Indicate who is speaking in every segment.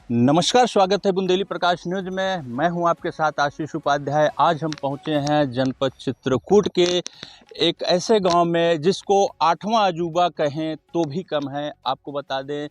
Speaker 1: नमस्कार, स्वागत है बुंदेली प्रकाश न्यूज में। मैं हूं आपके साथ आशीष उपाध्याय। आज हम पहुंचे हैं जनपद चित्रकूट के एक ऐसे गांव में जिसको आठवां अजूबा कहें तो भी कम है। आपको बता दें,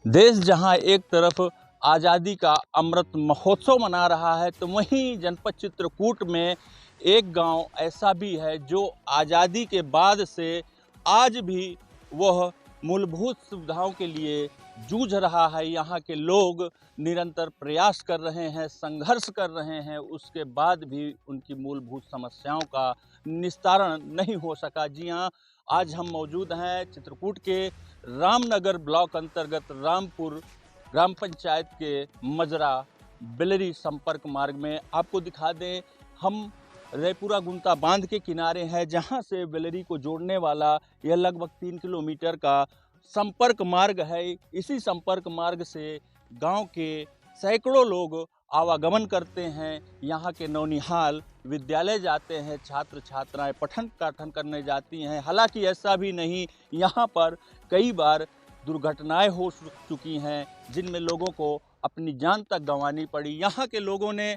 Speaker 1: देश जहां एक तरफ आज़ादी का अमृत महोत्सव मना रहा है, तो वहीं जनपद चित्रकूट में एक गांव ऐसा भी है जो आज़ादी के बाद से आज भी वह मूलभूत सुविधाओं के लिए जूझ रहा है। यहाँ के लोग निरंतर प्रयास कर रहे हैं, संघर्ष कर रहे हैं, उसके बाद भी उनकी मूलभूत समस्याओं का निस्तारण नहीं हो सका। जी हाँ, आज हम मौजूद हैं चित्रकूट के रामनगर ब्लॉक अंतर्गत रामपुर ग्राम पंचायत के मजरा बिलरी संपर्क मार्ग में। आपको दिखा दें, हम रैपुरा गुंता बांध के किनारे हैं, जहां से बिलरी को जोड़ने वाला यह लगभग 3 किलोमीटर का संपर्क मार्ग है। इसी संपर्क मार्ग से गांव के सैकड़ों लोग आवागमन करते हैं। यहाँ के नौनिहाल विद्यालय जाते हैं, छात्र छात्राएं पठन पाठन करने जाती हैं। हालांकि ऐसा भी नहीं, यहाँ पर कई बार दुर्घटनाएं हो चुकी हैं जिनमें लोगों को अपनी जान तक गंवानी पड़ी। यहाँ के लोगों ने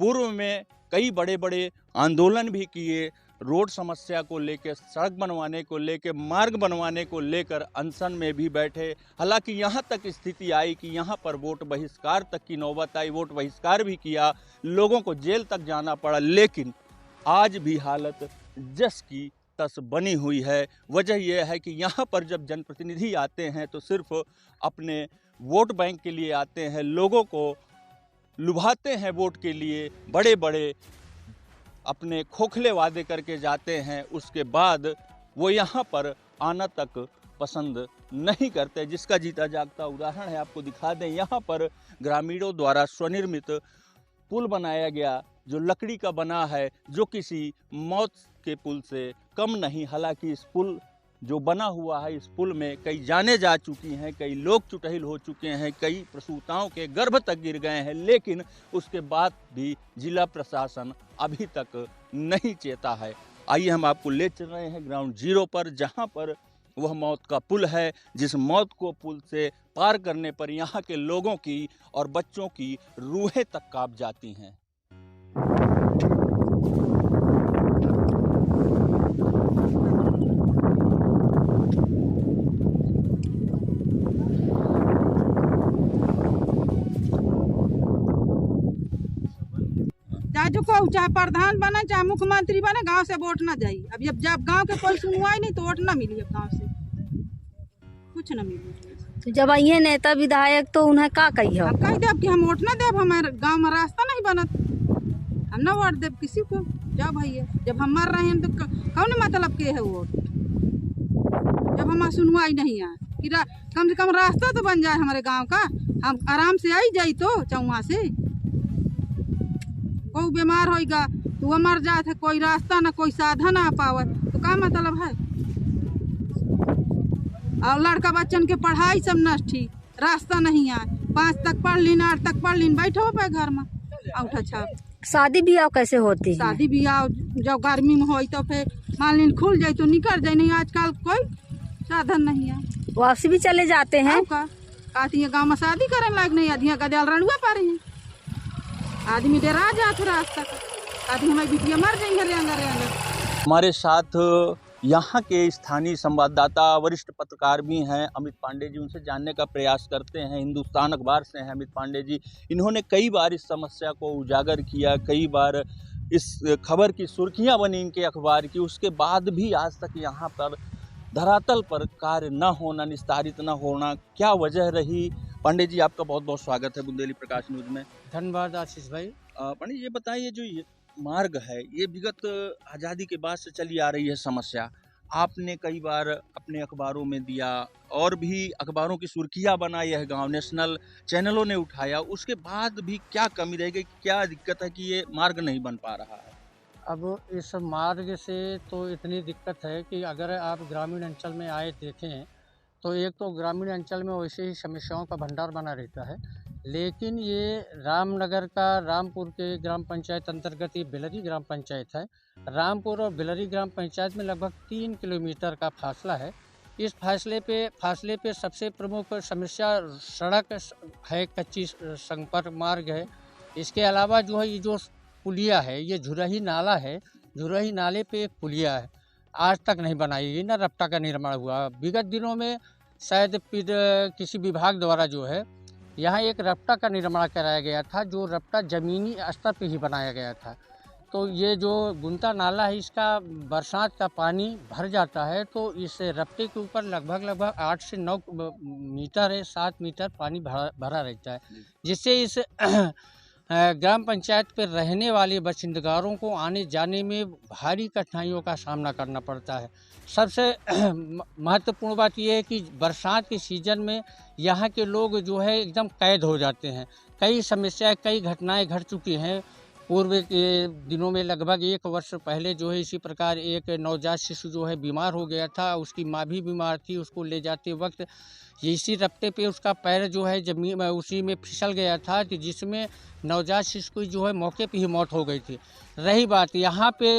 Speaker 1: पूर्व में कई बड़े बड़े आंदोलन भी किए, रोड समस्या को लेकर, सड़क बनवाने को लेकर, मार्ग बनवाने को लेकर अनशन में भी बैठे। हालांकि यहाँ तक स्थिति आई कि यहाँ पर वोट बहिष्कार तक की नौबत आई, वोट बहिष्कार भी किया, लोगों को जेल तक जाना पड़ा। लेकिन आज भी हालत जस की तस बनी हुई है। वजह यह है कि यहाँ पर जब जनप्रतिनिधि आते हैं तो सिर्फ अपने वोट बैंक के लिए आते हैं, लोगों को लुभाते हैं वोट के लिए, बड़े बड़े अपने खोखले वादे करके जाते हैं। उसके बाद वो यहाँ पर आना तक पसंद नहीं करते, जिसका जीता जागता उदाहरण है। आपको दिखा दें, यहाँ पर ग्रामीणों द्वारा स्वनिर्मित पुल बनाया गया, जो लकड़ी का बना है, जो किसी मौत के पुल से कम नहीं। हालांकि इस पुल जो बना हुआ है, इस पुल में कई जानें जा चुकी हैं, कई लोग चुटहिल हो चुके हैं, कई प्रसूताओं के गर्भ तक गिर गए हैं, लेकिन उसके बाद भी जिला प्रशासन अभी तक नहीं चेता है। आइए हम आपको ले चल रहे हैं ग्राउंड जीरो पर, जहां पर वह मौत का पुल है, जिस मौत को पुल से पार करने पर यहाँ के लोगों की और बच्चों की रूहें तक कांप जाती हैं।
Speaker 2: चाहे प्रधान बने चाहे मुख्यमंत्री बने, गांव से वोट ना जाई। अब जब गांव के कोई सुनवाई नहीं तो वोट ना मिली। अब गांव से कुछ ना मिली।
Speaker 3: तो जब आइए नेता विधायक तो उन्हें का कही हो?
Speaker 2: हम कह देव कि हम वोट ना देव, हमारे गांव में रास्ता नहीं बनत, हम ना वोट देव किसी को। जाओ भैया, जब हम मर रहे हैं तो कौन मतलब के है वोट? जब हमारा सुनवाई नहीं है कि कम से कम रास्ता तो बन जाए हमारे गाँव का, हम आराम से आई जाई तो चौवा से। कोई बीमार होगा तो वह मर जाते, कोई रास्ता ना कोई साधन आ पावे तो क्या मतलब है? और लड़का बच्चन के पढ़ाई सब नष्ट ही, रास्ता नहीं आए। 5 तक पढ़ लीन, 8 तक पढ़ लीन, बैठो पे घर में औठा छाप।
Speaker 3: शादी ब्याह कैसे होती है?
Speaker 2: शादी ब्याह जब गर्मी में हो तो फिर मान लीन खुल जाए तो निकल जाए, नहीं आजकल कोई साधन नहीं है।
Speaker 3: वापसी भी चले जाते हैं।
Speaker 2: गाँव में शादी करे लायक नहीं, आधिया गदेल रणुआ पा रही है, आदमी डरा जाते रास्ता का, आदमी हमारी बिटिया मर जाएंगे अंदर।
Speaker 1: हमारे साथ यहाँ के स्थानीय संवाददाता, वरिष्ठ पत्रकार भी हैं, अमित पांडे जी। उनसे जानने का प्रयास करते हैं। हिंदुस्तान अखबार से हैं अमित पांडे जी। इन्होंने कई बार इस समस्या को उजागर किया, कई बार इस खबर की सुर्खियाँ बनी इनके अखबार की। उसके बाद भी आज तक यहाँ पर धरातल पर कार्य न होना, निस्तारित न होना, क्या वजह रही? पांडे जी, आपका बहुत बहुत स्वागत है बुंदेली प्रकाश न्यूज में।
Speaker 4: धन्यवाद आशीष भाई।
Speaker 1: पांडे जी, ये बताइए, जो ये मार्ग है, ये विगत आज़ादी के बाद से चली आ रही है समस्या। आपने कई बार अपने अखबारों में दिया और भी अखबारों की सुर्खियाँ बनाई है, गांव नेशनल चैनलों ने उठाया, उसके बाद भी क्या कमी रह गई, क्या दिक्कत है कि ये मार्ग नहीं बन पा रहा है?
Speaker 4: अब इस मार्ग से तो इतनी दिक्कत है कि अगर आप ग्रामीण अंचल में आए देखें तो एक तो ग्रामीण अंचल में वैसे ही समस्याओं का भंडार बना रहता है, लेकिन ये रामनगर का रामपुर के ग्राम पंचायत अंतर्गत ये बिलरी ग्राम पंचायत है। रामपुर और बिलरी ग्राम पंचायत में लगभग 3 किलोमीटर का फासला है। इस फासले पे सबसे प्रमुख समस्या सड़क है, कच्ची संपर्क मार्ग है। इसके अलावा जो है ये जो पुलिया है, ये झुरही नाला है, झुरही नाले पे एक पुलिया है, आज तक नहीं बनाई गई, ना रपटा का निर्माण हुआ। विगत दिनों में शायद किसी विभाग द्वारा जो है यहाँ एक रपटा का निर्माण कराया गया था, जो रपटा ज़मीनी स्तर पे ही बनाया गया था। तो ये जो गुंता नाला है, इसका बरसात का पानी भर जाता है तो इस रपटे के ऊपर लगभग 8 से 9 मीटर है, 7 मीटर पानी भरा रहता है, जिससे इस ग्राम पंचायत पर रहने वाले बाशिंदगारों को आने जाने में भारी कठिनाइयों का सामना करना पड़ता है। सबसे महत्वपूर्ण बात यह है कि बरसात के सीज़न में यहाँ के लोग जो है एकदम कैद हो जाते हैं। कई समस्याएं, कई घटनाएं घट चुकी हैं। पूर्व के दिनों में लगभग 1 वर्ष पहले जो है इसी प्रकार एक नवजात शिशु जो है बीमार हो गया था, उसकी माँ भी बीमार थी। उसको ले जाते वक्त इसी रपटे पे उसका पैर जो है जमीन उसी में फिसल गया था, कि जिसमें नवजात शिशु की जो है मौके पे ही मौत हो गई थी। रही बात यहाँ पे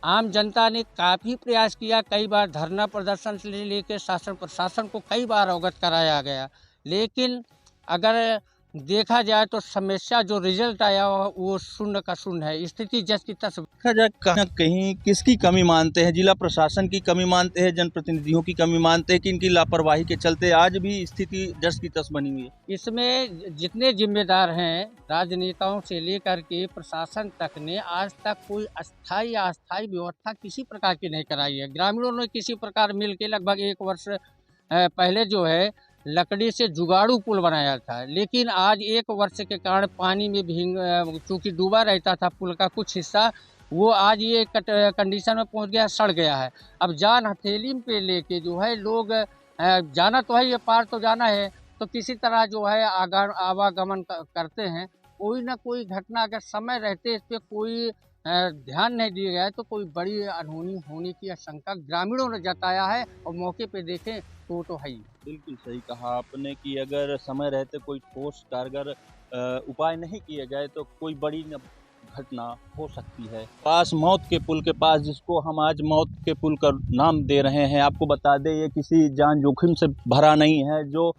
Speaker 4: आम जनता ने काफ़ी प्रयास किया, कई बार धरना प्रदर्शन से लेकर शासन प्रशासन को कई बार अवगत कराया गया, लेकिन अगर देखा जाए तो समस्या जो रिजल्ट आया वो शून्य का शून्य है। स्थिति जस की तस।
Speaker 1: देखा जाए कहीं न कहीं किसकी कमी मानते हैं? जिला प्रशासन की कमी मानते हैं, जनप्रतिनिधियों की कमी मानते हैं, कि इनकी लापरवाही के चलते आज भी स्थिति जस की तस बनी हुई है?
Speaker 4: इसमें जितने जिम्मेदार हैं, राजनेताओं से लेकर के प्रशासन तक ने आज तक कोई अस्थायी या अस्थायी व्यवस्था किसी प्रकार की नहीं कराई है। ग्रामीणों ने किसी प्रकार मिल के लगभग 1 वर्ष पहले जो है लकड़ी से जुगाड़ू पुल बनाया था, लेकिन आज 1 वर्ष के कारण पानी में चूँकि डूबा रहता था पुल का कुछ हिस्सा, वो आज ये कंडीशन में पहुंच गया, सड़ गया है। अब जान हथेली पे लेके जो है लोग जाना तो है, ये पार तो जाना है, तो किसी तरह जो है आवागमन करते हैं। कोई ना कोई घटना अगर समय रहते इस पर कोई ध्यान नहीं दिया गया है तो कोई बड़ी अनहोनी होने की आशंका ग्रामीणों ने जताया है, और मौके पे देखें तो है ही।
Speaker 1: बिल्कुल सही कहा आपने कि अगर समय रहते कोई ठोस कारगर उपाय नहीं किए गए तो कोई बड़ी घटना हो सकती है। पास मौत के पुल के पास, जिसको हम आज मौत के पुल का नाम दे रहे हैं, आपको बता दें ये किसी जान जोखिम से भरा नहीं है, जो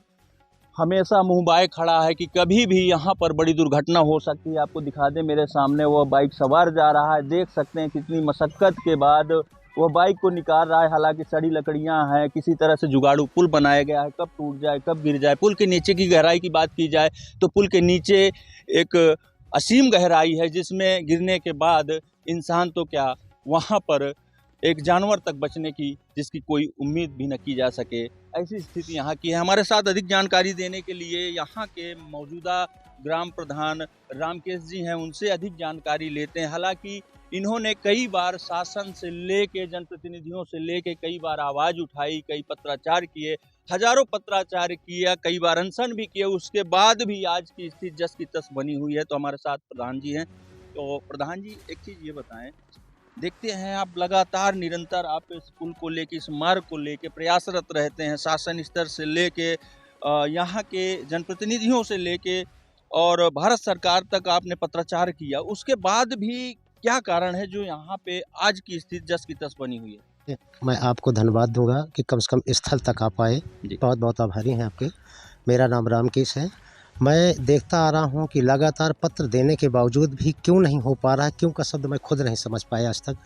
Speaker 1: हमेशा मुँह बाए खड़ा है कि कभी भी यहाँ पर बड़ी दुर्घटना हो सकती है। आपको दिखा दें, मेरे सामने वो बाइक सवार जा रहा है, देख सकते हैं कितनी मशक्क़त के बाद वो बाइक को निकाल रहा है। हालांकि सड़ी लकड़ियां हैं, किसी तरह से जुगाड़ू पुल बनाया गया है, कब टूट जाए कब गिर जाए। पुल के नीचे की गहराई की बात की जाए तो पुल के नीचे एक असीम गहराई है, जिसमें गिरने के बाद इंसान तो क्या, वहाँ पर एक जानवर तक बचने की जिसकी कोई उम्मीद भी न की जा सके, ऐसी स्थिति यहाँ की है। हमारे साथ अधिक जानकारी देने के लिए यहाँ के मौजूदा ग्राम प्रधान रामकेश जी हैं, उनसे अधिक जानकारी लेते हैं। हालांकि इन्होंने कई बार शासन से लेके, जनप्रतिनिधियों से लेके कई बार आवाज़ उठाई, कई पत्राचार किए, हजारों पत्राचार किया, कई बार अनशन भी किए, उसके बाद भी आज की स्थिति जस की तस बनी हुई है। तो हमारे साथ प्रधान जी हैं। तो प्रधान जी, एक चीज़ ये बताएं, देखते हैं आप लगातार निरंतर आप इस पुल को लेके, इस मार्ग को लेके प्रयासरत रहते हैं, शासन स्तर से लेके यहाँ के जनप्रतिनिधियों से लेके और भारत सरकार तक आपने पत्राचार किया, उसके बाद भी क्या कारण है जो यहाँ पे आज की स्थिति जस की तस बनी हुई है?
Speaker 5: मैं आपको धन्यवाद दूंगा कि कम से कम स्थल तक आप आए, बहुत बहुत आभारी हैं आपके। मेरा नाम रामकेश है। मैं देखता आ रहा हूं कि लगातार पत्र देने के बावजूद भी क्यों नहीं हो पा रहा, क्यों का शब्द मैं खुद नहीं समझ पाया आज तक।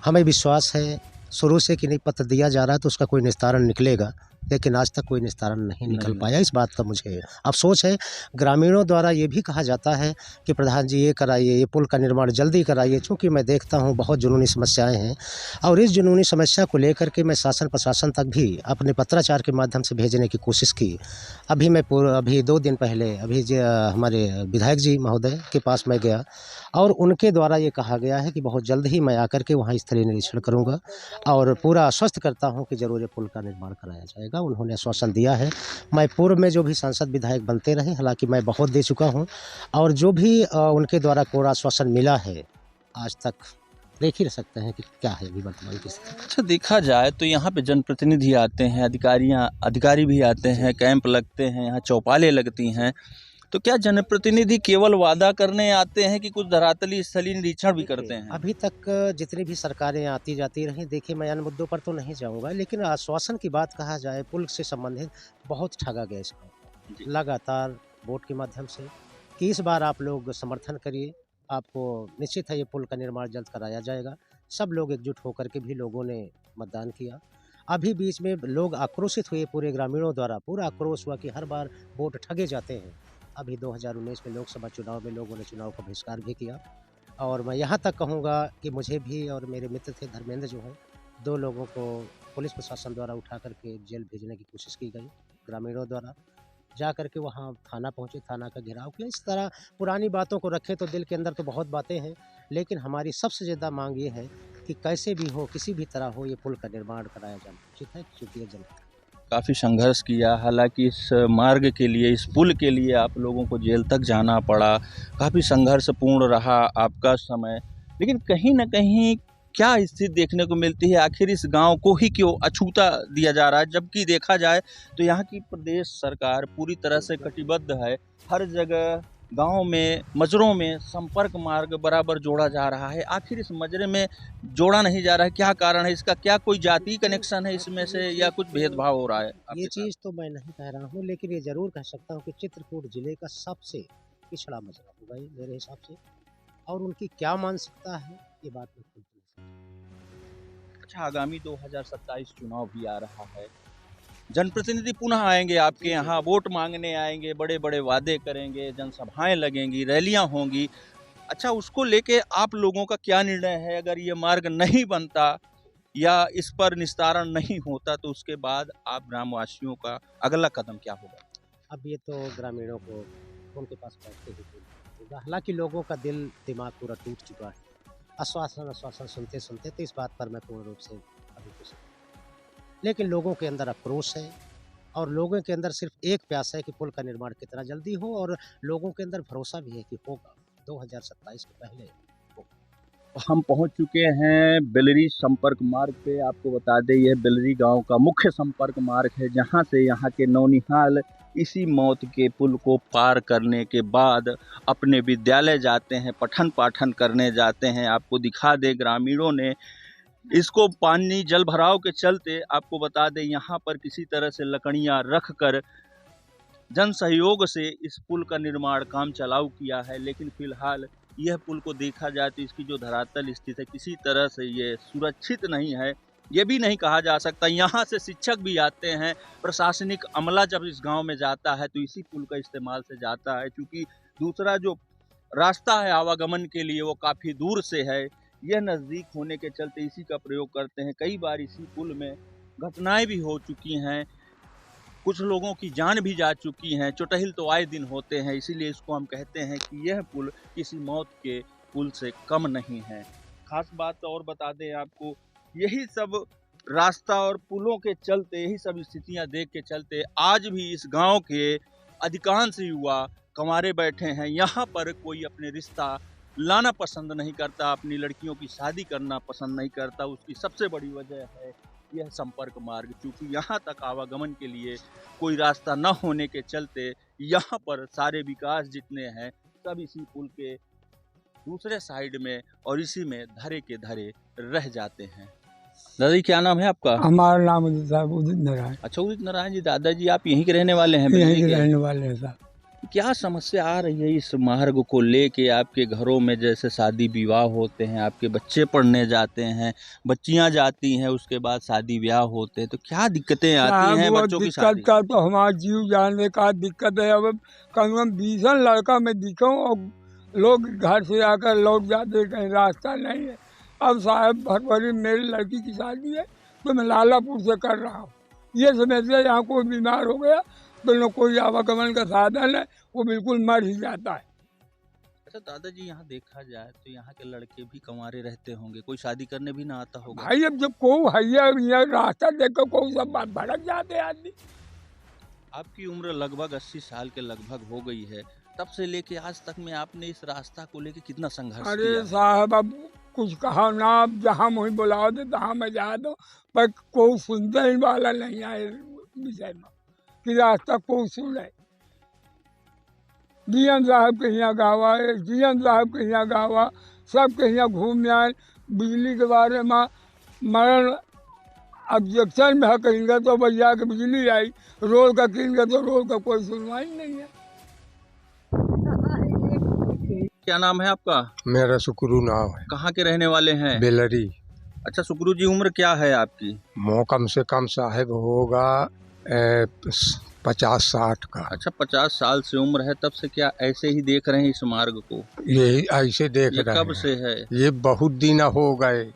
Speaker 5: हमें विश्वास है शुरू से कि नहीं, पत्र दिया जा रहा है तो उसका कोई निस्तारण निकलेगा, लेकिन आज तक कोई निस्तारण नहीं निकल पाया। इस बात का मुझे अफसोस है। ग्रामीणों द्वारा ये भी कहा जाता है कि प्रधान जी ये कराइए, ये पुल का निर्माण जल्दी कराइए, चूँकि मैं देखता हूँ बहुत जुनूनी समस्याएं हैं, और इस जुनूनी समस्या को लेकर के मैं शासन प्रशासन तक भी अपने पत्राचार के माध्यम से भेजने की कोशिश की। अभी 2 दिन पहले हमारे विधायक जी महोदय के पास मैं गया, और उनके द्वारा ये कहा गया है कि बहुत जल्द ही मैं आकर के वहाँ स्थलीय निरीक्षण करूँगा और पूरा आश्वस्त करता हूँ कि जरूर पुल का निर्माण कराया जाएगा। उन्होंने आश्वासन दिया है। मैं पूर्व में जो भी सांसद विधायक बनते रहे, हालांकि मैं बहुत दे चुका हूँ, और जो भी उनके द्वारा कोरा आश्वासन मिला है आज तक देख ही सकते हैं कि क्या है अभी वर्तमान की स्थिति।
Speaker 1: अच्छा, देखा जाए तो यहाँ पे जनप्रतिनिधि आते हैं, अधिकारी भी आते हैं, कैंप लगते हैं, यहाँ चौपालें लगती हैं, तो क्या जनप्रतिनिधि केवल वादा करने आते हैं कि कुछ धरातली स्थलीय निरीक्षण भी करते हैं?
Speaker 5: अभी तक जितनी भी सरकारें आती जाती रहीं, देखिए मैं इन मुद्दों पर तो नहीं जाऊंगा, लेकिन आश्वासन की बात कहा जाए पुल से संबंधित, बहुत ठगा गया इसको
Speaker 1: जी।
Speaker 5: लगातार वोट के माध्यम से कि इस बार आप लोग समर्थन करिए, आपको निश्चित है ये पुल का निर्माण जल्द कराया जाएगा। सब लोग एकजुट होकर के भी लोगों ने मतदान किया। अभी बीच में लोग आक्रोशित हुए, पूरे ग्रामीणों द्वारा पूरा आक्रोश हुआ कि हर बार वोट ठगे जाते हैं। अभी 2019 में लोकसभा चुनाव में लोगों ने चुनाव का बहिष्कार भी किया, और मैं यहाँ तक कहूँगा कि मुझे भी और मेरे मित्र थे धर्मेंद्र जो हैं, 2 लोगों को पुलिस प्रशासन द्वारा उठा करके जेल भेजने की कोशिश की गई ग्रामीणों द्वारा। जा करके वहाँ थाना पहुँचे, थाना का घेराव किया। इस तरह पुरानी बातों को रखें तो दिल के अंदर तो बहुत बातें हैं, लेकिन हमारी सबसे ज़्यादा मांग ये है कि कैसे भी हो, किसी भी तरह हो, ये पुल का निर्माण कराया जाना उचित है, क्योंकि ये जनता
Speaker 1: काफ़ी संघर्ष किया, हालांकि इस मार्ग के लिए, इस पुल के लिए आप लोगों को जेल तक जाना पड़ा, काफ़ी संघर्षपूर्ण रहा आपका समय, लेकिन कहीं न कहीं क्या स्थिति देखने को मिलती है? आखिर इस गांव को ही क्यों अछूता दिया जा रहा है, जबकि देखा जाए तो यहाँ की प्रदेश सरकार पूरी तरह से कटिबद्ध है। हर जगह गांव में, मजरों में संपर्क मार्ग बराबर जोड़ा जा रहा है। आखिर इस मजरे में जोड़ा नहीं जा रहा है, क्या कारण है इसका? क्या कोई जातीय कनेक्शन है इसमें से, या कुछ भेदभाव हो रहा है आपके
Speaker 5: ये
Speaker 1: साथ?
Speaker 5: चीज़ तो मैं नहीं कह रहा हूँ, लेकिन ये ज़रूर कह सकता हूँ कि चित्रकूट ज़िले का सबसे पिछड़ा मजरा होगा ये मेरे हिसाब से, और उनकी क्या मानसिकता है ये बात मैं खुद नहीं सकता।
Speaker 1: अच्छा, आगामी 2027 चुनाव भी आ रहा है, जनप्रतिनिधि पुनः आएंगे आपके यहाँ, वोट मांगने आएंगे, बड़े बड़े वादे करेंगे, जनसभाएं लगेंगी, रैलियां होंगी। अच्छा, उसको लेके आप लोगों का क्या निर्णय है? अगर ये मार्ग नहीं बनता या इस पर निस्तारण नहीं होता तो उसके बाद आप ग्रामवासियों का अगला कदम क्या होगा?
Speaker 5: अब ये तो ग्रामीणों को उनके पास बैठते ही होगा। हालांकि लोगों का दिल दिमाग पूरा टूट चुका है, आश्वासन सुनते सुनते, तो इस बात पर मैं पूर्ण रूप से अभी कुछ, लेकिन लोगों के अंदर आक्रोश है, और लोगों के अंदर सिर्फ एक प्यास है कि पुल का निर्माण कितना जल्दी हो, और लोगों के अंदर भरोसा भी है कि होगा 2027 के पहले।
Speaker 1: हम पहुंच चुके हैं बेलरी संपर्क मार्ग पे। आपको बता दें, यह बेलरी गांव का मुख्य संपर्क मार्ग है, जहां से यहां के नौनिहाल इसी मौत के पुल को पार करने के बाद अपने विद्यालय जाते हैं, पठन पाठन करने जाते हैं। आपको दिखा दें, ग्रामीणों ने इसको पानी जल भराव के चलते, आपको बता दें, यहाँ पर किसी तरह से लकड़ियाँ रख कर जन सहयोग से इस पुल का निर्माण काम चलाऊ किया है। लेकिन फिलहाल यह पुल को देखा जाए तो इसकी जो धरातल स्थिति है, किसी तरह से ये सुरक्षित नहीं है, ये भी नहीं कहा जा सकता। यहाँ से शिक्षक भी आते हैं, प्रशासनिक अमला जब इस गांव में जाता है तो इसी पुल का इस्तेमाल से जाता है, क्योंकि दूसरा जो रास्ता है आवागमन के लिए वो काफ़ी दूर से है। यह नज़दीक होने के चलते इसी का प्रयोग करते हैं। कई बार इसी पुल में घटनाएं भी हो चुकी हैं, कुछ लोगों की जान भी जा चुकी हैं, चुटहिल तो आए दिन होते हैं। इसीलिए इसको हम कहते हैं कि यह पुल किसी मौत के पुल से कम नहीं है। खास बात और बता दें आपको, यही सब रास्ता और पुलों के चलते, यही सब स्थितियां देख के चलते आज भी इस गांव के अधिकांश युवा कंवारे बैठे हैं। यहाँ पर कोई अपने रिश्ता लाना पसंद नहीं करता, अपनी लड़कियों की शादी करना पसंद नहीं करता। उसकी सबसे बड़ी वजह है यह संपर्क मार्ग, क्योंकि यहाँ तक आवागमन के लिए कोई रास्ता न होने के चलते यहाँ पर सारे विकास जितने हैं सब इसी पुल के दूसरे साइड में और इसी में धरे के धरे रह जाते हैं। दादाजी, क्या नाम है आपका?
Speaker 6: हमारा नाम साहब उदित नारायण।
Speaker 1: अच्छा, उदित नारायण जी। दादाजी, आप यहीं के रहने वाले हैं?
Speaker 6: यहीं के रहने वाले हैं साहब।
Speaker 1: क्या समस्या आ रही है इस मार्ग को लेके? आपके घरों में जैसे शादी विवाह होते हैं, आपके बच्चे पढ़ने जाते हैं, बच्चियां जाती हैं, उसके बाद शादी विवाह होते हैं, तो क्या दिक्कतें आती हैं बच्चों की शादी?
Speaker 6: दिक्कत का तो हमारा जीव जाने का दिक्कत है। अब कम से कम 20 लड़का मैं दिखाऊं और लोग घर से आकर लौट जाते, कहीं रास्ता नहीं है। अब साहब फरवरी मेरी लड़की की शादी है तो मैं लालापुर से कर रहा हूँ। ये समस्या, यहाँ कोई बीमार हो गया तो न कोई आवागमन का साधन है, वो बिल्कुल मर ही जाता है।
Speaker 1: अच्छा दादाजी, यहाँ देखा जाए तो यहाँ के लड़के भी कंवारे रहते होंगे, कोई शादी करने भी ना आता होगा।
Speaker 6: भाई अब जब को हैया रास्ता देखकर को सब बात भड़क जाते आदमी।
Speaker 1: आपकी उम्र लगभग 80 साल के लगभग हो गई है, तब से लेके आज तक में आपने इस रास्ता को लेके कितना संघर्ष किया?
Speaker 6: अरे साहब, अब कुछ कहा ना, अब जहाँ मुझे बुलाओ दे तहाँ मैं जा दो, पर कोई सुनते ही वाला नहीं आए विषय में कि रास्ता कोई सुने। डीएम साहब के यहाँ गावा, एसडीएम साहब के यहाँ गावा, सब के यहाँ घूम आए। बिजली के बारे में मरण ऑब्जेक्शन में कहेंगे तो भैया के बिजली आई, रोड का कहेंगे तो रोड का कोई सुनवाई नहीं है।
Speaker 1: क्या नाम है आपका?
Speaker 7: मेरा सुकरू नाम है।
Speaker 1: कहाँ के रहने वाले हैं?
Speaker 7: बेलरी।
Speaker 1: अच्छा सुकरू जी, उम्र क्या है आपकी?
Speaker 7: कम से कम साहब होगा 50-60 का।
Speaker 1: अच्छा 50 साल से उम्र है, तब से क्या ऐसे ही देख रहे हैं इस मार्ग को?
Speaker 7: यही ऐसे देख रहे हैं।
Speaker 1: कब से है?
Speaker 7: ये बहुत दिन हो गए,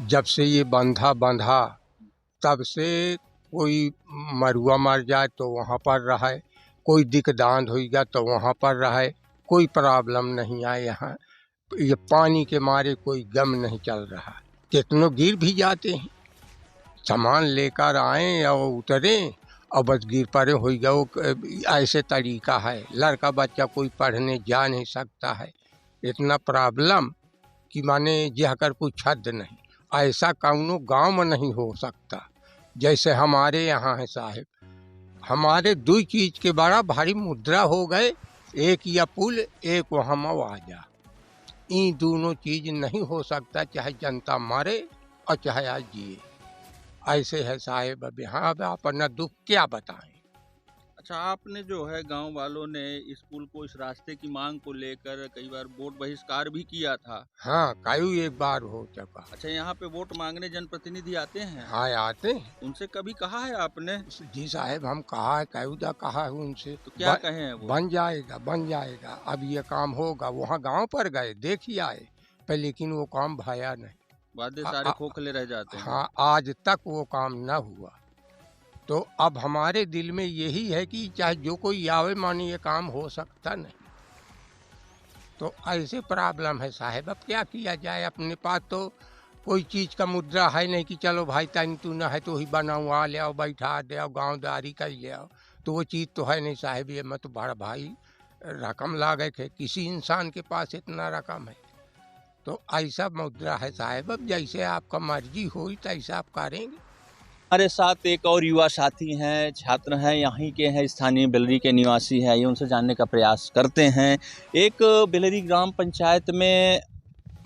Speaker 7: जब से ये बंधा तब से कोई मरुआ मर जाए तो वहाँ पर रहे, कोई दिकदांत हो गया तो वहाँ पर रहे, कोई प्रॉब्लम नहीं आए। यहाँ ये पानी के मारे कोई गम नहीं चल रहा। कितनों गिर भी जाते हैं, सामान लेकर आए और उतरे और बस गिर पड़े हो गए। ऐसे तरीका है, लड़का बच्चा कोई पढ़ने जा नहीं सकता है। इतना प्रॉब्लम कि माने जहकर कुछ हद नहीं, ऐसा कौनो गांव में नहीं हो सकता जैसे हमारे यहाँ है साहब। हमारे दो चीज़ के बड़ा भारी मुद्रा हो गए, एक या पुल, एक वहाँ मवाजा। इन दोनों चीज़ नहीं हो सकता, चाहे जनता मारे और चाहे आज जिए। ऐसे है साहेब। अब यहाँ अब अपना दुख क्या बताएं।
Speaker 1: अच्छा आपने जो है गांव वालों ने स्कूल को, इस रास्ते की मांग को लेकर कई बार वोट बहिष्कार भी किया था।
Speaker 7: हाँ, कई एक बार हो चुका।
Speaker 1: अच्छा यहाँ पे वोट मांगने जनप्रतिनिधि आते हैं?
Speaker 7: हाँ आते हैं।
Speaker 1: उनसे कभी कहा है आपने?
Speaker 7: जी साहब, हम कहा है, कई कहा है उनसे।
Speaker 1: तो क्या कहे हैं वो?
Speaker 7: बन जाएगा अब ये काम होगा। वहाँ गांव पर गए, देखिए आए पर, लेकिन वो काम भाया नहीं।
Speaker 1: वादे सारे खोखले रह जाते हैं।
Speaker 7: हाँ, आज तक वो काम न हुआ। तो अब हमारे दिल में यही है कि चाहे जो कोई आवे, माने ये काम हो सकता नहीं। तो ऐसे प्रॉब्लम है साहब। अब क्या किया जाए, अपने पास तो कोई चीज़ का मुद्रा है नहीं कि चलो भाई तन तू न है तो ही बनाओ, ले आओ, बैठा दे आओ, गाँवदारी कर ले आओ। तो वो चीज़ तो है नहीं साहब। ये मत बड़ा भाई रकम लागे थे, किसी इंसान के पास इतना रकम है। तो ऐसा मुद्रा है साहब। अब जैसे आपका मर्जी हो तैसा आप करेंगे।
Speaker 1: हमारे साथ एक और युवा साथी हैं, छात्र हैं, यहीं के हैं, स्थानीय बेलरी के निवासी हैं। ये उनसे जानने का प्रयास करते हैं। एक बेलरी ग्राम पंचायत में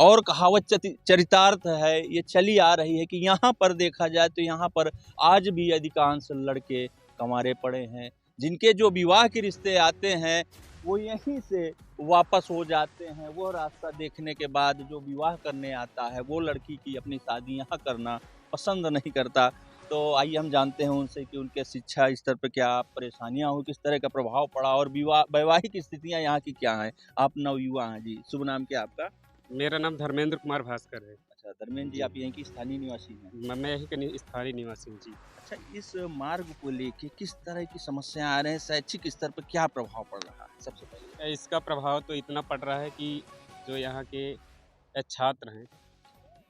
Speaker 1: और कहावत चरितार्थ है, ये चली आ रही है कि यहाँ पर देखा जाए तो यहाँ पर आज भी अधिकांश लड़के कमारे पड़े हैं। जिनके जो विवाह के रिश्ते आते हैं वो यहीं से वापस हो जाते हैं। वो रास्ता देखने के बाद जो विवाह करने आता है वो लड़की की अपनी शादी यहाँ करना पसंद नहीं करता। तो आइए हम जानते हैं उनसे कि उनके शिक्षा स्तर पर क्या परेशानियां हुई, किस तरह का प्रभाव पड़ा और वैवाहिक स्थितियां यहाँ की क्या हैं। आप नवयुवा हैं जी, शुभ नाम क्या आपका?
Speaker 8: मेरा नाम धर्मेंद्र कुमार भास्कर है।
Speaker 1: अच्छा धर्मेंद्र जी, आप यहीं की स्थानीय निवासी हैं?
Speaker 8: मैं यहीं का स्थानीय निवासी हूँ जी।
Speaker 1: अच्छा, इस मार्ग को लेके किस तरह की समस्याएं आ रहे हैं, शैक्षिक स्तर पर क्या प्रभाव पड़ रहा है? सबसे पहले
Speaker 8: इसका प्रभाव तो इतना पड़ रहा है कि जो यहाँ के छात्र हैं,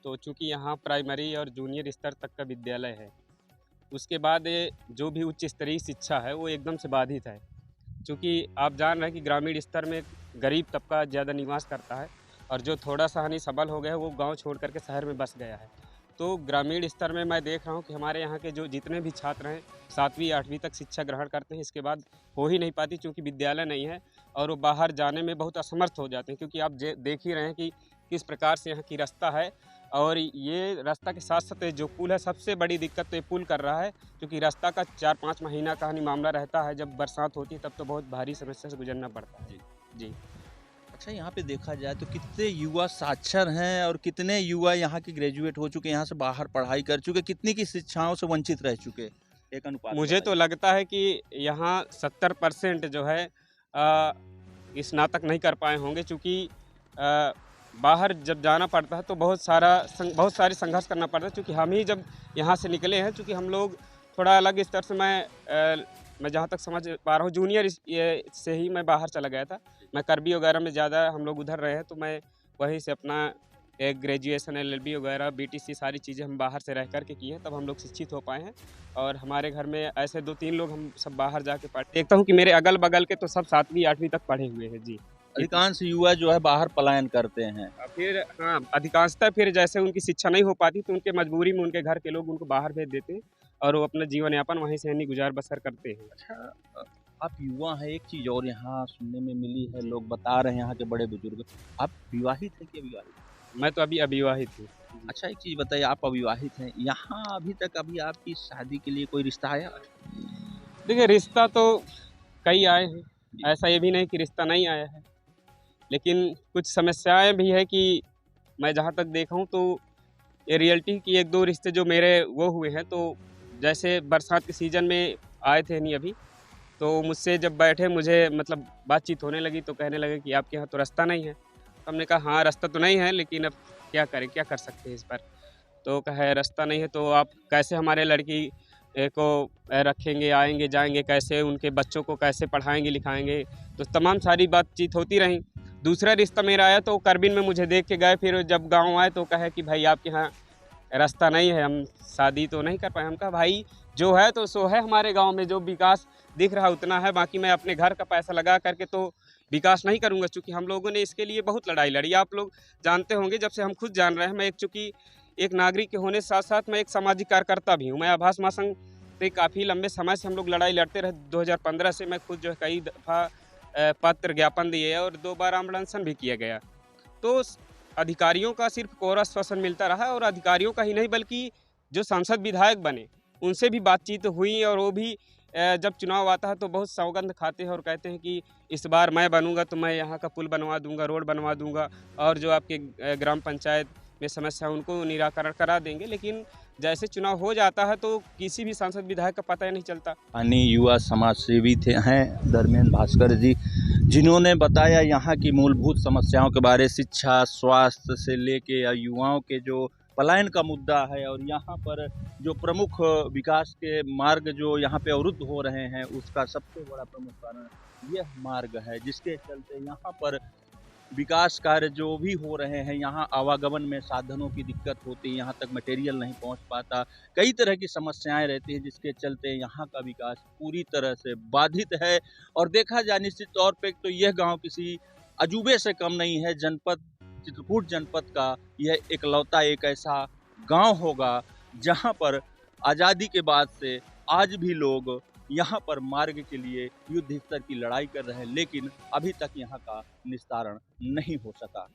Speaker 8: तो चूँकि यहाँ प्राइमरी और जूनियर स्तर तक का विद्यालय है, उसके बाद जो भी उच्च स्तरीय शिक्षा है वो एकदम से बाधित है। क्योंकि आप जान रहे हैं कि ग्रामीण स्तर में गरीब तबका ज़्यादा निवास करता है और जो थोड़ा सा हानि सबल हो गया है वो गांव छोड़ करके शहर में बस गया है। तो ग्रामीण स्तर में मैं देख रहा हूं कि हमारे यहाँ के जो जितने भी छात्र हैं 7वीं 8वीं तक शिक्षा ग्रहण करते हैं, इसके बाद हो ही नहीं पाती क्योंकि विद्यालय नहीं है और वो बाहर जाने में बहुत असमर्थ हो जाते हैं। क्योंकि आप देख ही रहे हैं कि किस प्रकार से यहाँ की रास्ता है और ये रास्ता के साथ साथ जो पुल है, सबसे बड़ी दिक्कत तो ये पुल कर रहा है। क्योंकि रास्ता का 4-5 महीना का हानि मामला रहता है, जब बरसात होती है तब तो बहुत भारी समस्या से गुजरना पड़ता है जी।
Speaker 1: अच्छा, यहाँ पे देखा जाए तो कितने युवा साक्षर हैं और कितने युवा यहाँ के ग्रेजुएट हो चुके, यहाँ से बाहर पढ़ाई कर चुके, कितनी की शिक्षाओं से वंचित रह चुके, एक अनुपात?
Speaker 8: मुझे तो लगता है कि यहाँ 70% जो है स्नातक नहीं कर पाए होंगे। चूँकि बाहर जब जाना पड़ता है तो बहुत सारे संघर्ष करना पड़ता है। क्योंकि हम ही जब यहाँ से निकले हैं, चूँकि हम लोग थोड़ा अलग स्तर से, मैं जहाँ तक समझ पा रहा हूँ जूनियर से ही मैं बाहर चला गया था। मैं करबी वगैरह में ज़्यादा हम लोग उधर रहे हैं, तो मैं वहीं से अपना एक ग्रेजुएशन LLB वगैरह BTC सारी चीज़ें हम बाहर से रह कर के किए हैं, तब हम लोग शिक्षित हो पाए हैं। और हमारे घर में ऐसे 2-3 लोग हम सब बाहर जाके पढ़े। देखता हूँ कि मेरे अगल बगल के तो सब 7वीं 8वीं तक पढ़े हुए हैं जी।
Speaker 1: अधिकांश युवा जो है बाहर पलायन करते हैं।
Speaker 8: फिर हाँ, अधिकांशतः फिर जैसे उनकी शिक्षा नहीं हो पाती तो उनके मजबूरी में उनके घर के लोग उनको बाहर भेज देते हैं और वो अपना जीवन यापन वहीं से नहीं गुजार बसर करते हैं।
Speaker 1: अच्छा, आप युवा हैं, एक चीज़ और यहाँ सुनने में मिली है, लोग बता रहे हैं यहाँ के बड़े बुजुर्ग, आप विवाहित हैं कि अविवाहित?
Speaker 8: मैं तो अभी अविवाहित हूँ।
Speaker 1: अच्छा, एक चीज़ बताइए, आप अविवाहित हैं, यहाँ अभी तक अभी आपकी शादी के लिए कोई रिश्ता आया?
Speaker 8: देखिए, रिश्ता तो कई आए हैं, ऐसा ये भी नहीं कि रिश्ता नहीं आया है, लेकिन कुछ समस्याएं भी है कि मैं जहाँ तक देखा हूँ तो ये रियलिटी की एक दो रिश्ते जो मेरे वो हुए हैं, तो जैसे बरसात के सीज़न में आए थे नहीं अभी, तो मुझसे जब बैठे मुझे मतलब बातचीत होने लगी तो कहने लगे कि आपके यहाँ तो रास्ता नहीं है। तो हमने कहा हाँ, रास्ता तो नहीं है, लेकिन अब क्या करें, क्या कर सकते हैं इस पर। तो कहे रास्ता नहीं है तो आप कैसे हमारे लड़की को रखेंगे, आएंगे जाएंगे कैसे, उनके बच्चों को कैसे पढ़ाएंगे लिखाएंगे। तो तमाम सारी बातचीत होती रही। दूसरा रिश्ता मेरा आया तो करबिन में मुझे देख के गए, फिर जब गाँव आए तो कहे कि भाई आपके यहाँ रास्ता नहीं है, हम शादी तो नहीं कर पाए। हम कहा भाई जो है तो सो है, हमारे गांव में जो विकास दिख रहा उतना है, बाकी मैं अपने घर का पैसा लगा करके तो विकास नहीं करूंगा, क्योंकि हम लोगों ने इसके लिए बहुत लड़ाई लड़ी। आप लोग जानते होंगे, जब से हम खुद जान रहे हैं, मैं चूँकि एक नागरिक के होने साथ साथ मैं एक सामाजिक कार्यकर्ता भी हूँ। मैं आभास महासंघ से काफ़ी लंबे समय से हम लोग लड़ाई लड़ते रहे। 2015 से मैं खुद जो है कई दफ़ा पत्र ज्ञापन दिए और 2 बार आमरण भी किया गया। तो अधिकारियों का सिर्फ कोरा आश्वासन मिलता रहा, और अधिकारियों का ही नहीं बल्कि जो सांसद विधायक बने उनसे भी बातचीत हुई, और वो भी जब चुनाव आता है तो बहुत सौगंध खाते हैं और कहते हैं कि इस बार मैं बनूंगा तो मैं यहाँ का पुल बनवा दूंगा, रोड बनवा दूंगा, और जो आपके ग्राम पंचायत में समस्या उनको निराकरण करा देंगे। लेकिन जैसे चुनाव हो जाता है तो किसी भी सांसद विधायक का पता ही नहीं चलता।
Speaker 1: अन्य युवा समाज सेवी हैं धर्मेंद्र भास्कर जी, जिन्होंने बताया यहाँ की मूलभूत समस्याओं के बारे, शिक्षा, स्वास्थ्य से लेके युवाओं के जो पलायन का मुद्दा है, और यहाँ पर जो प्रमुख विकास के मार्ग जो यहाँ पे अवरुद्ध हो रहे हैं उसका सबसे बड़ा प्रमुख कारण यह मार्ग है, जिसके चलते यहाँ पर विकास कार्य जो भी हो रहे हैं, यहाँ आवागमन में साधनों की दिक्कत होती है, यहाँ तक मटेरियल नहीं पहुँच पाता, कई तरह की समस्याएं रहती हैं, जिसके चलते यहाँ का विकास पूरी तरह से बाधित है। और देखा जाए निश्चित तौर पे तो यह गांव किसी अजूबे से कम नहीं है। जनपद चित्रकूट जनपद का यह इकलौता एक ऐसा गांव होगा जहां पर आज़ादी के बाद से आज भी लोग यहाँ पर मार्ग के लिए युद्ध स्तर की लड़ाई कर रहे हैं, लेकिन अभी तक यहाँ का निस्तारण नहीं हो सका।